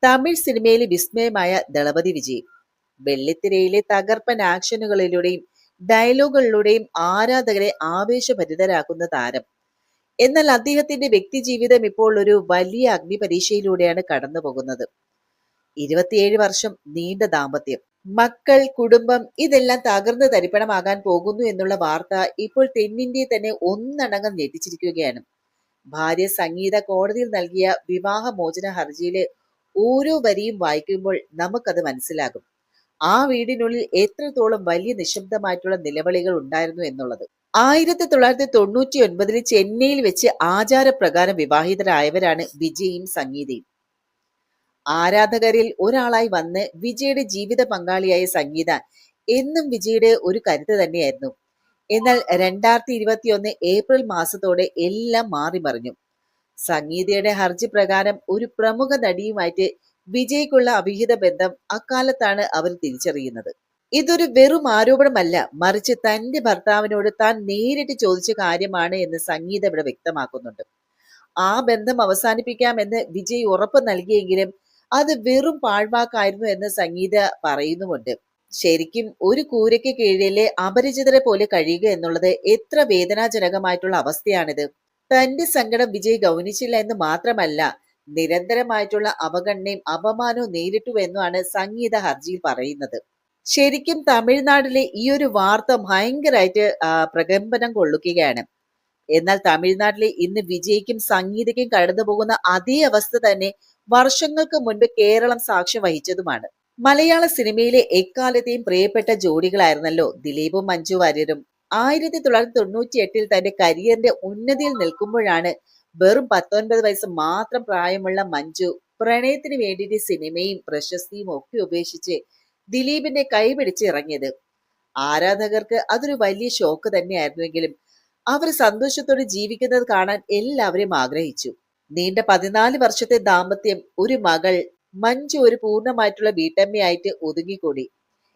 തമിഴ് സിനിമയിലെ വിസ്മയമായ ദളപതി വിജയ് വെള്ളിത്തിരയിലെ തകർപ്പൻ ആക്ഷനുകളിലൂടെയും ഡയലോഗുകളിലൂടെയും ആരാധകരെ ആവേശഭരിതരാക്കുന്ന താരം. എന്നാൽ അദ്ദേഹത്തിന്റെ വ്യക്തിജീവിതം ഇപ്പോൾ ഒരു വലിയ അഗ്നിപരീക്ഷയിലൂടെയാണ് കടന്നു പോകുന്നത്. 27 വർഷം നീണ്ട ദാമ്പത്യം, മക്കൾ, കുടുംബം ഇതെല്ലാം തകർന്ന് തരിപ്പണമാകാൻ പോകുന്നു എന്നുള്ള വാർത്ത ഇപ്പോൾ തെന്നിന്ത്യയെ തന്നെ ഒന്നടങ്കം ഞെട്ടിച്ചിരിക്കുകയാണ്. ഭാര്യ സംഗീത കോടതിയിൽ നൽകിയ വിവാഹമോചന ഹർജിയിലെ ഓരോ വരിയും വായിക്കുമ്പോൾ നമുക്കത് മനസ്സിലാകും. ആ വീടിനുള്ളിൽ എത്രത്തോളം വലിയ നിശബ്ദമായിട്ടുള്ള നിലവിളികൾ ഉണ്ടായിരുന്നു എന്നുള്ളത്. 1999 ചെന്നൈയിൽ വെച്ച് ആചാരപ്രകാരം വിവാഹിതരായവരാണ് വിജയും സംഗീതയും. ആരാധകരിൽ ഒരാളായി വന്ന് വിജയുടെ ജീവിത പങ്കാളിയായ സംഗീത എന്നും വിജയുടെ ഒരു കരുത്ത് തന്നെയായിരുന്നു. എന്നാൽ 2021 ഏപ്രിൽ മാസത്തോടെ എല്ലാം മാറിമറിഞ്ഞു. സംഗീതയുടെ ഹർജി പ്രകാരം ഒരു പ്രമുഖ നടിയുമായിട്ട് വിജയ്ക്കുള്ള അവിഹിത ബന്ധം അക്കാലത്താണ് അവർ തിരിച്ചറിയുന്നത്. ഇതൊരു വെറും ആരോപണമല്ല, മറിച്ച് തന്റെ ഭർത്താവിനോട് താൻ നേരിട്ട് ചോദിച്ച കാര്യമാണ് എന്ന് സംഗീത ഇവിടെ വ്യക്തമാക്കുന്നുണ്ട്. ആ ബന്ധം അവസാനിപ്പിക്കാമെന്ന് വിജയ് ഉറപ്പ് നൽകിയെങ്കിലും അത് വെറും പാഴ്വാക്കായിരുന്നു എന്ന് സംഗീത പറയുന്നുമുണ്ട്. ശരിക്കും ഒരു കൂരയ്ക്ക് കീഴിലെ അപരിചിതരെ പോലെ കഴിയുക എന്നുള്ളത് എത്ര വേദനാജനകമായിട്ടുള്ള അവസ്ഥയാണിത്. തന്റെ സങ്കടം വിജയ് ഗൗനിച്ചില്ല എന്ന് മാത്രമല്ല, നിരന്തരമായിട്ടുള്ള അവഗണനയും അപമാനവും നേരിട്ടുവെന്നാണ് സംഗീത ഹർജിയിൽ പറയുന്നത്. ശരിക്കും തമിഴ്നാട്ടിലെ ഈ ഒരു വാർത്ത ഭയങ്കരമായിട്ട് പ്രകമ്പനം കൊള്ളുകയാണ്. എന്നാൽ തമിഴ്നാട്ടിലെ ഇന്ന് വിജയ്ക്കും സംഗീതയ്ക്കും കടന്നു പോകുന്ന അതേ അവസ്ഥ തന്നെ വർഷങ്ങൾക്ക് മുൻപ് കേരളം സാക്ഷ്യം വഹിച്ചതുമാണ്. മലയാള സിനിമയിലെ എക്കാലത്തെയും പ്രിയപ്പെട്ട ജോഡികളായിരുന്നല്ലോ ദിലീപും മഞ്ജു വാര്യരും. 1998 തന്റെ കരിയറിന്റെ ഉന്നതിയിൽ നിൽക്കുമ്പോഴാണ് വെറും 19 വയസ്സ് മാത്രം പ്രായമുള്ള മഞ്ജു പ്രണയത്തിന് വേണ്ടിയിട്ട് സിനിമയും പ്രശസ്തിയും ഒക്കെ ഉപേക്ഷിച്ച് ദിലീപിന്റെ കൈപിടിച്ച് ഇറങ്ങിയത്. ആരാധകർക്ക് അതൊരു വലിയ ഷോക്ക് തന്നെയായിരുന്നുവെങ്കിലും അവർ സന്തോഷത്തോടെ ജീവിക്കുന്നത് കാണാൻ എല്ലാവരും ആഗ്രഹിച്ചു. നീണ്ട 14 വർഷത്തെ ദാമ്പത്യം, ഒരു മകൾ, മഞ്ജു ഒരു പൂർണ്ണമായിട്ടുള്ള വീട്ടമ്മയായിട്ട് ഒതുങ്ങിക്കൂടി.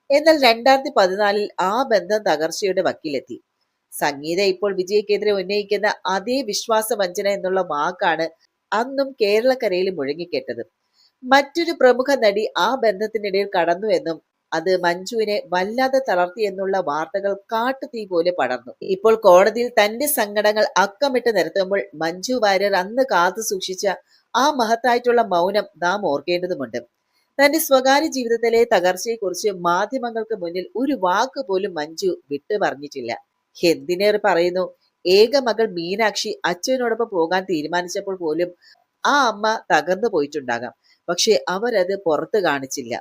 എന്നാൽ 2014 ആ ബന്ധം തകർച്ചയുടെ വക്കിലെത്തി. സംഗീത ഇപ്പോൾ വിജയ്ക്കെതിരെ ഉന്നയിക്കുന്ന അതേ വിശ്വാസവഞ്ചന എന്നുള്ള വാക്കാണ് അന്നും കേരളക്കരയിൽ മുഴങ്ങിക്കേട്ടത്. മറ്റൊരു പ്രമുഖ നടി ആ ബന്ധത്തിനിടയിൽ കടന്നു എന്നും അത് മഞ്ജുവിനെ വല്ലാതെ തളർത്തി എന്നുള്ള വാർത്തകൾ കാട്ടുതീ പോലെ പടർന്നു. ഇപ്പോൾ കോടതിയിൽ തന്റെ സങ്കടങ്ങൾ അക്കമിട്ട് നിരത്തുമ്പോൾ മഞ്ജു വാര്യർ അന്ന് കാത്തു സൂക്ഷിച്ച ആ മഹത്തായിട്ടുള്ള മൗനം നാം ഓർക്കേണ്ടതുണ്ട്. തന്റെ സ്വകാര്യ ജീവിതത്തിലെ തകർച്ചയെക്കുറിച്ച് മാധ്യമങ്ങൾക്ക് മുന്നിൽ ഒരു വാക്ക് പോലും മഞ്ജു വിട്ടു പറഞ്ഞിട്ടില്ല. എന്തിനേറെ പറയുന്നു, ഏക മകൾ മീനാക്ഷി അച്ഛനോടൊപ്പം പോകാൻ തീരുമാനിച്ചപ്പോൾ പോലും ആ അമ്മ തകർന്നു പോയിട്ടുണ്ടാകാം. പക്ഷെ അവരത് പുറത്ത് കാണിച്ചില്ല.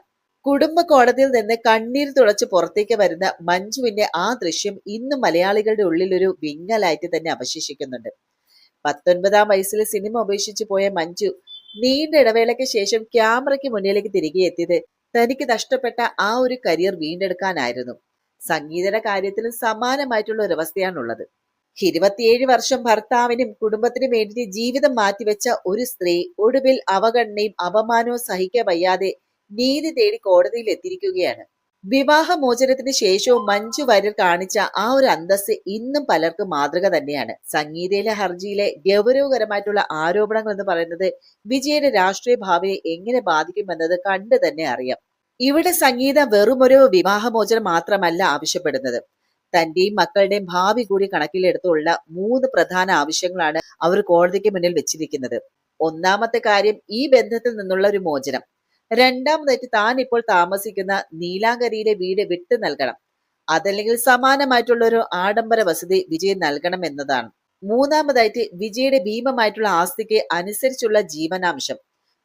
കുടുംബ കോടതിയിൽ നിന്ന് കണ്ണീർ തുളച്ച് പുറത്തേക്ക് വരുന്ന മഞ്ജുവിന്റെ ആ ദൃശ്യം ഇന്നും മലയാളികളുടെ ഉള്ളിൽ ഒരു വിങ്ങലായിട്ട് തന്നെ അവശേഷിക്കുന്നുണ്ട്. 19 വയസ്സിൽ സിനിമ ഉപേക്ഷിച്ചു പോയ മഞ്ജു നീണ്ട ഇടവേളയ്ക്ക് ശേഷം ക്യാമറയ്ക്ക് മുന്നിലേക്ക് തിരികെ എത്തിയത് തനിക്ക് നഷ്ടപ്പെട്ട ആ ഒരു കരിയർ വീണ്ടെടുക്കാനായിരുന്നു. സംഗീതയുടെ കാര്യത്തിലും സമാനമായിട്ടുള്ള ഒരു അവസ്ഥയാണുള്ളത്. 27 വർഷം ഭർത്താവിനും കുടുംബത്തിനും വേണ്ടി ജീവിതം മാറ്റിവെച്ച ഒരു സ്ത്രീ ഒടുവിൽ അവഗണനയും അപമാനവും സഹിക്കാൻ വയ്യാതെ നീതി തേടി കോടതിയിൽ എത്തിയിരിക്കുകയാണ്. വിവാഹമോചനത്തിന് ശേഷവും മഞ്ജു വാര്യർ കാണിച്ച ആ ഒരു അന്തസ്സ് ഇന്നും പലർക്കും മാതൃക തന്നെയാണ്. സംഗീതയിലെ ഹർജിയിലെ ഗൗരവകരമായിട്ടുള്ള ആരോപണങ്ങൾ എന്ന് പറയുന്നത് വിജയുടെ രാഷ്ട്രീയ ഭാവിയെ എങ്ങനെ ബാധിക്കുമെന്നത് കണ്ടു തന്നെ അറിയാം. ഇവിടെ സംഗീത വെറുമൊരു വിവാഹമോചനം മാത്രമല്ല ആവശ്യപ്പെടുന്നത്. തന്റെയും മക്കളുടെയും ഭാവി കൂടി കണക്കിലെടുത്തുള്ള 3 പ്രധാന ആവശ്യങ്ങളാണ് അവർ കോടതിക്ക് മുന്നിൽ വെച്ചിരിക്കുന്നത്. ഒന്നാമത്തെ കാര്യം ഈ ബന്ധത്തിൽ നിന്നുള്ള ഒരു മോചനം. രണ്ടാമതായിട്ട് താൻ ഇപ്പോൾ താമസിക്കുന്ന നീലാങ്കരയിലെ വീട് വിട്ടു നൽകണം, അതല്ലെങ്കിൽ സമാനമായിട്ടുള്ള ഒരു ആഡംബര വസതി വിജയ് നൽകണം എന്നതാണ്. മൂന്നാമതായിട്ട് വിജയുടെ ഭീമമായിട്ടുള്ള ആസ്തിക്ക് അനുസരിച്ചുള്ള ജീവനാംശം.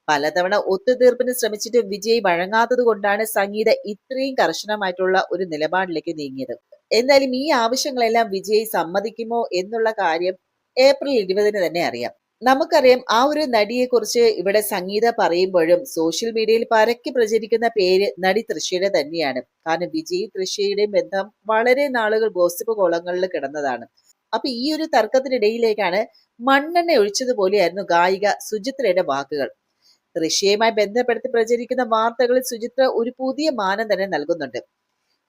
പലതവണ ഒത്തുതീർപ്പിന് ശ്രമിച്ചിട്ട് വിജയ് വഴങ്ങാത്തത് കൊണ്ടാണ് സംഗീത ഇത്രയും കർശനമായിട്ടുള്ള ഒരു നിലപാടിലേക്ക് നീങ്ങിയത്. എന്തായാലും ഈ ആവശ്യങ്ങളെല്ലാം വിജയ് സമ്മതിക്കുമോ എന്നുള്ള കാര്യം ഏപ്രിൽ 20 തന്നെ അറിയാം. നമുക്കറിയാം, ആ ഒരു നടിയെ കുറിച്ച് ഇവിടെ സംഗീത പറയുമ്പോഴും സോഷ്യൽ മീഡിയയിൽ പരക്കെ പ്രചരിക്കുന്ന പേര് നടി തൃഷയുടെ തന്നെയാണ്. കാരണം വിജയ് തൃഷയുടെയും ബന്ധം വളരെ നാളുകൾ ഗോസിപ്പ് കോളങ്ങളിൽ കിടന്നതാണ്. അപ്പൊ ഈ ഒരു തർക്കത്തിനിടയിലേക്കാണ് മണ്ണെണ്ണ ഒഴിച്ചതുപോലെയായിരുന്നു ഗായിക സുചിത്രയുടെ വാക്കുകൾ. തൃഷയുമായി ബന്ധപ്പെടുത്തി പ്രചരിക്കുന്ന വാർത്തകളിൽ സുചിത്ര ഒരു പുതിയ മാനം തന്നെ നൽകുന്നുണ്ട്.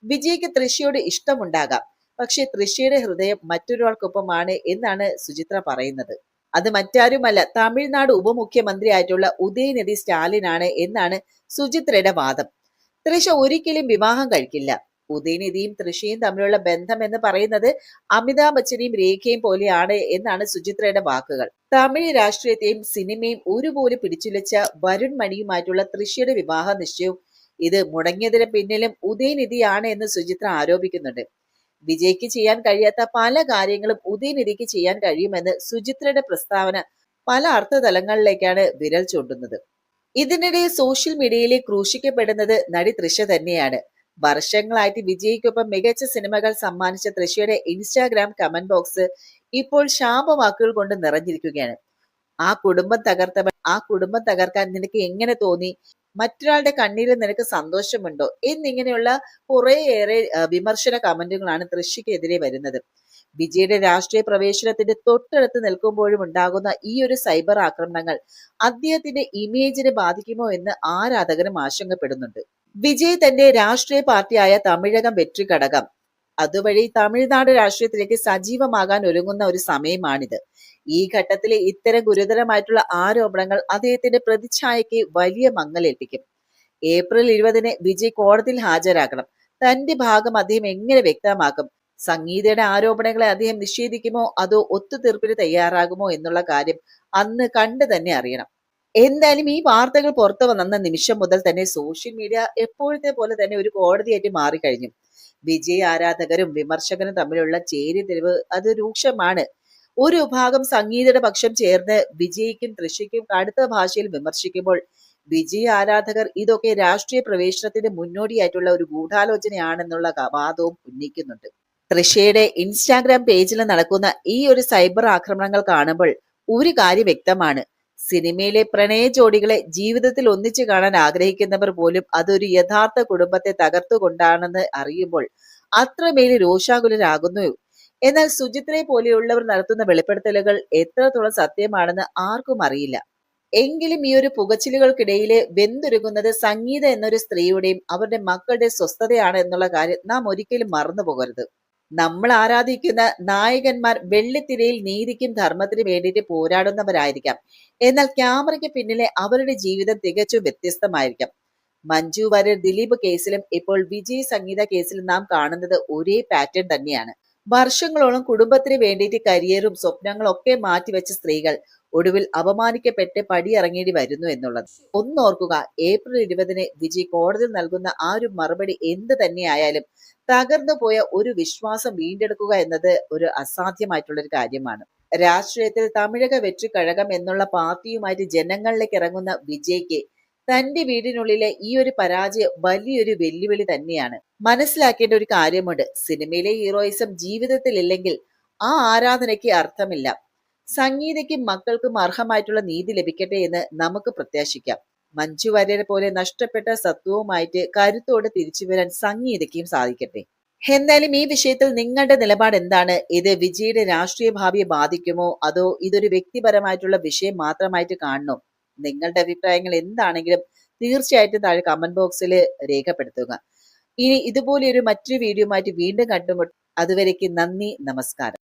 വിജയ്ക്ക് തൃഷയോട് ഇഷ്ടമുണ്ടാകാം, പക്ഷെ തൃഷയുടെ ഹൃദയം മറ്റൊരാൾക്കൊപ്പമാണ് എന്നാണ് സുചിത്ര പറയുന്നത്. അത് മറ്റാരുമല്ല തമിഴ്നാട് ഉപമുഖ്യമന്ത്രി ആയിട്ടുള്ള ഉദയനിധി സ്റ്റാലിനാണ് എന്നാണ് സുചിത്രയുടെ വാദം. തൃഷ ഒരിക്കലും വിവാഹം കഴിക്കില്ല. ഉദയനിധിയും തൃഷയും തമ്മിലുള്ള ബന്ധം എന്ന് പറയുന്നത് അമിതാഭ് ബച്ചനെയും രേഖയും പോലെയാണ് എന്നാണ് സുചിത്രയുടെ വാക്കുകൾ. തമിഴ് രാഷ്ട്രീയത്തെയും സിനിമയും ഒരുപോലെ പിടിച്ചുലച്ച വരുൺ മണിയുമായിട്ടുള്ള തൃഷയുടെ വിവാഹ നിശ്ചയവും ഇത് മുടങ്ങിയതിന് പിന്നിലും ഉദയനിധിയാണ് എന്ന് സുചിത്ര ആരോപിക്കുന്നുണ്ട്. വിജയ്ക്ക് ചെയ്യാൻ കഴിയാത്ത പല കാര്യങ്ങളും ഉദയനിധിക്ക് ചെയ്യാൻ കഴിയുമെന്ന് സുചിത്രയുടെ പ്രസ്താവന പല അർത്ഥതലങ്ങളിലേക്കാണ് വിരൽ ചൂണ്ടുന്നത്. ഇതിനിടെ സോഷ്യൽ മീഡിയയിൽ ക്രൂശിക്കപ്പെടുന്നത് നടി തൃഷ തന്നെയാണ്. വർഷങ്ങളായിട്ട് വിജയ്ക്കൊപ്പം മികച്ച സിനിമകൾ സമ്മാനിച്ച തൃഷയുടെ ഇൻസ്റ്റാഗ്രാം കമന്റ് ബോക്സ് ഇപ്പോൾ ശാപവാക്കുകൾ കൊണ്ട് നിറഞ്ഞിരിക്കുകയാണ്. ആ കുടുംബം തകർക്കാൻ നിനക്ക് എങ്ങനെ തോന്നി? മറ്റൊരാളുടെ കണ്ണീരിൽ നിനക്ക് സന്തോഷമുണ്ടോ? എന്നിങ്ങനെയുള്ള കുറേയേറെ വിമർശന കമന്റുകളാണ് തൃഷയ്ക്കെതിരെ വരുന്നത്. വിജയുടെ രാഷ്ട്രീയ പ്രവേശനത്തിന്റെ തൊട്ടടുത്ത് നിൽക്കുമ്പോഴും ഉണ്ടാകുന്ന ഈ ഒരു സൈബർ ആക്രമണങ്ങൾ അദ്ദേഹത്തിന്റെ ഇമേജിനെ ബാധിക്കുമോ എന്ന് ആരാധകരും ആശങ്കപ്പെടുന്നുണ്ട്. വിജയ് തന്റെ രാഷ്ട്രീയ പാർട്ടിയായ തമിഴകം വെற்றி ഘടകം അതുവഴി തമിഴ്നാട് രാഷ്ട്രീയത്തിലേക്ക് സജീവമാകാൻ ഒരുങ്ങുന്ന ഒരു സമയമാണിത്. ഈ ഘട്ടത്തിൽ ഇത്തരം ഗുരുതരമായിട്ടുള്ള ആരോപണങ്ങൾ അദ്ദേഹത്തിന്റെ പ്രതിച്ഛായയ്ക്ക് വലിയ മങ്ങലേൽപ്പിക്കും. ഏപ്രിൽ 20 വിജയ് കോടതിയിൽ ഹാജരാകണം. തന്റെ ഭാഗം അദ്ദേഹം എങ്ങനെ വ്യക്തമാക്കും? സംഗീതയുടെ ആരോപണങ്ങളെ അദ്ദേഹം നിഷേധിക്കുമോ അതോ ഒത്തുതീർപ്പിന് തയ്യാറാകുമോ എന്നുള്ള കാര്യം അന്ന് കണ്ടു തന്നെ അറിയണം. എന്തായാലും ഈ വാർത്തകൾ പുറത്തു വന്ന നിമിഷം മുതൽ തന്നെ സോഷ്യൽ മീഡിയ എപ്പോഴത്തെ പോലെ തന്നെ ഒരു കോടതിയായിട്ട് മാറിക്കഴിഞ്ഞു. വിജയ് ആരാധകരും വിമർശകരും തമ്മിലുള്ള ചേരിതിരിവ് അത് രൂക്ഷമാണ്. ഒരു വിഭാഗം സംഗീതയുടെ പക്ഷം ചേർന്ന് വിജയ്ക്കും തൃഷയ്ക്കും കടുത്ത ഭാഷയിൽ വിമർശിക്കുമ്പോൾ വിജയ് ആരാധകർ ഇതൊക്കെ രാഷ്ട്രീയ പ്രവേശനത്തിന്റെ മുന്നോടിയായിട്ടുള്ള ഒരു ഗൂഢാലോചനയാണെന്നുള്ള വാദവും ഉന്നയിക്കുന്നുണ്ട്. തൃഷയുടെ ഇൻസ്റ്റാഗ്രാം പേജിൽ നടക്കുന്ന ഈ ഒരു സൈബർ ആക്രമണങ്ങൾ കാണുമ്പോൾ ഒരു കാര്യം വ്യക്തമാണ്. സിനിമയിലെ പ്രണയ ജോഡികളെ ജീവിതത്തിൽ ഒന്നിച്ചു കാണാൻ ആഗ്രഹിക്കുന്നവർ പോലും അതൊരു യഥാർത്ഥ കുടുംബത്തെ തകർത്തുകൊണ്ടാണെന്ന് അറിയുമ്പോൾ അത്രമേൽ രോഷാകുലരാകുന്നു. എന്നാൽ സുചിത്രയെ പോലെയുള്ളവർ നടത്തുന്ന വെളിപ്പെടുത്തലുകൾ എത്രത്തോളം സത്യമാണെന്ന് ആർക്കും അറിയില്ല. എങ്കിലും ഈ ഒരു പുകച്ചിലുകൾക്കിടയില് വെന്തുരുകുന്നത് സംഗീത എന്നൊരു സ്ത്രീയുടെയും അവരുടെ മക്കളുടെ സ്വസ്ഥതയാണ് എന്നുള്ള കാര്യം നാം ഒരിക്കലും മറന്നു പോകരുത്. നമ്മൾ ആരാധിക്കുന്ന നായകന്മാർ വെള്ളിത്തിരയിൽ നീതിക്കും ധർമ്മത്തിനും വേണ്ടിയിട്ട് പോരാടുന്നവരായിരിക്കാം. എന്നാൽ ക്യാമറയ്ക്ക് പിന്നിലെ അവരുടെ ജീവിതം തികച്ചും വ്യത്യസ്തമായിരിക്കാം. മഞ്ജു വാര്യർ ദിലീപ് കേസിലും ഇപ്പോൾ വിജയ് സംഗീത കേസിലും നാം കാണുന്നത് ഒരേ പാറ്റേൺ തന്നെയാണ്. വർഷങ്ങളോളം കുടുംബത്തിന് വേണ്ടിയിട്ട് കരിയറും സ്വപ്നങ്ങളും ഒക്കെ മാറ്റിവെച്ച സ്ത്രീകൾ ഒടുവിൽ അപമാനിക്കപ്പെട്ട് പടിയിറങ്ങേണ്ടി വരുന്നു എന്നുള്ളത് ഒന്നോർക്കുക. ഏപ്രിൽ 20 വിജയ് കോടതിയിൽ നൽകുന്ന ആ ഒരു മറുപടി എന്ത് തന്നെയായാലും തകർന്നു പോയ ഒരു വിശ്വാസം വീണ്ടെടുക്കുക എന്നത് ഒരു അസാധ്യമായിട്ടുള്ളൊരു കാര്യമാണ്. രാഷ്ട്രീയത്തിൽ തമിഴക വെற்றி കഴകം എന്നുള്ള പാർട്ടിയുമായിട്ട് ജനങ്ങളിലേക്ക് ഇറങ്ങുന്ന വിജയ്ക്ക് തന്റെ വീടിനുള്ളിലെ ഈ ഒരു പരാജയം വലിയൊരു വെല്ലുവിളി തന്നെയാണ്. മനസ്സിലാക്കേണ്ട ഒരു കാര്യമുണ്ട്. സിനിമയിലെ ഹീറോയിസം ജീവിതത്തിൽ ഇല്ലെങ്കിൽ ആ ആരാധനയ്ക്ക് അർത്ഥമില്ല. സംഗീതയ്ക്കും മക്കൾക്കും അർഹമായിട്ടുള്ള നീതി ലഭിക്കട്ടെ എന്ന് നമുക്ക് പ്രത്യാശിക്കാം. മഞ്ജു വാര്യരെ പോലെ നഷ്ടപ്പെട്ട സത്വവുമായിട്ട് കരുത്തോടെ തിരിച്ചു വരാൻ സംഗീതയ്ക്കും സാധിക്കട്ടെ. എന്തായാലും ഈ വിഷയത്തിൽ നിങ്ങളുടെ നിലപാട് എന്താണ്? ഇത് വിജയുടെ രാഷ്ട്രീയ ഭാവിയെ ബാധിക്കുമോ അതോ ഇതൊരു വ്യക്തിപരമായിട്ടുള്ള വിഷയം മാത്രമായിട്ട് കാണണോ? നിങ്ങളുടെ അഭിപ്രായങ്ങൾ എന്താണെങ്കിലും തീർച്ചയായിട്ടും താഴെ കമന്റ് ബോക്സിൽ രേഖപ്പെടുത്തുക. ഇനി ഇതുപോലെ ഒരു മറ്റൊരു വീഡിയോ ആയിട്ട് വീണ്ടും കണ്ടുമുട്ടും. അതുവരേക്ക് നന്ദി, നമസ്കാരം.